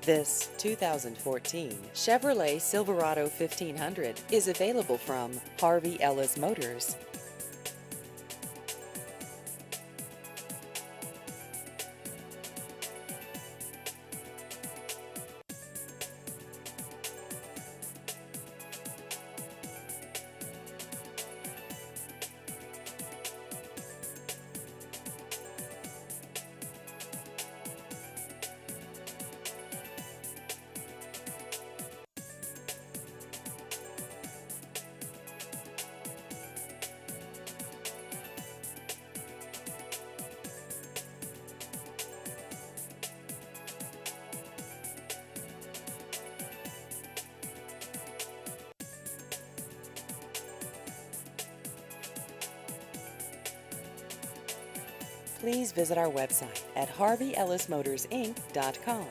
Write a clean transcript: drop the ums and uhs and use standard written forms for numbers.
This 2014 Chevrolet Silverado 1500 is available from Harvey Ellis Motors. Please visit our website at harveyellismotorsinc.com.